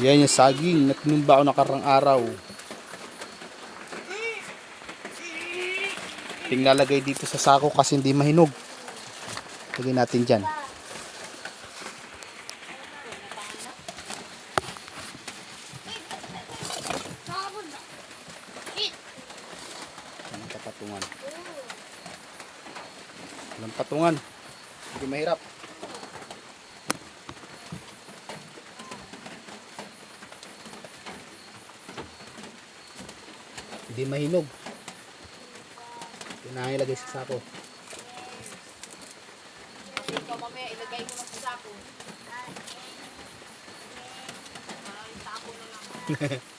Yan yung saging na tinumba ko nakarang araw. Tinglalagay dito sa sako kasi hindi mahinog. Lagay natin dyan. Walang patungan. Walang patungan. Hindi mahirap. Hindi mahinog. Kailangan ilagay sa sako. Ikaw mamaya ilagay mo na sa sako. Parang sako na lang.